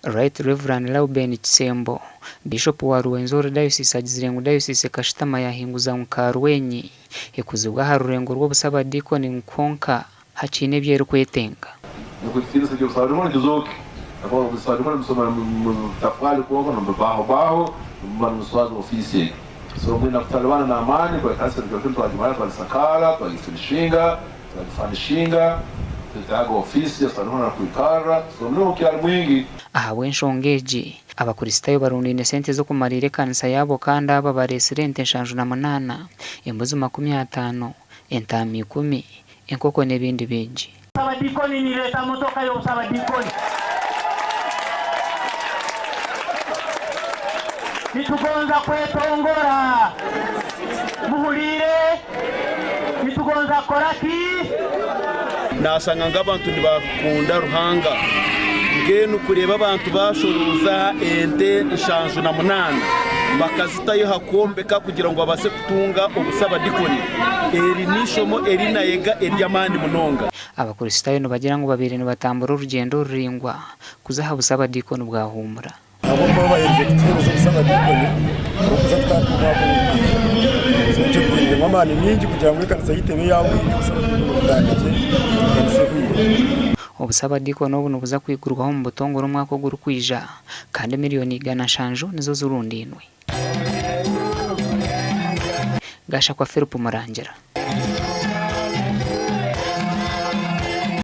Right Reverend Lauben Chisembo, Bishop wa Ruwenzori Diocese agizirengo Diocese Kashitama yahinguza Nkarwenyi ekuzibwa harurengo rw'obusaba dikoni nkonka hacine byero kwetenga. Nikufikiriza cyo usaba rimo ndizoke. Agora usaba rimo musoma mutafali kuoga no baho mwana muswazi ofisi. So mwina kutalibana na amani kwa kanisa ndio twajimana kwa sakala kwa ifinishinga, twafanishinga. Tutago ofisi ya sanona kuikara so no kyali mwingi ahawe nshongeji abakristayo barunine sente zo kumarire kanisa yabo kandi aba baresidente nshanju na munana embuzi 50 entami 10 enkoko nebindi bingi sabadikoni ni leta motoka yo sabadikoni nitugonza kwetongora muhulire nitugonza koraki nasanga ngabantu ntibakunda ruhanga ngeno kureba abantu bashoruza ente nshanju na munana bakazitayo hakombeka kugira ngo babase kutunga obusaba dikoni eri nishomo eri nayega eri yamandi munonga abakristayo no bagira ngo babiri batambura urugendo ruringwa kuzaha busaba dikoni bwa humura abo baba injecteurs z'ubusaba dikoni kuzatwakuma cyo kugira amani nyingi kugira ngo ikanisa yitebe yawe ubusaba dikoni obusaba dikoni ubu nubuza kwigurwaho mu butongoro umwaka guru kwija kandi miliyoni 100 nizo zurundinwe gasha kwa Philip Murangira.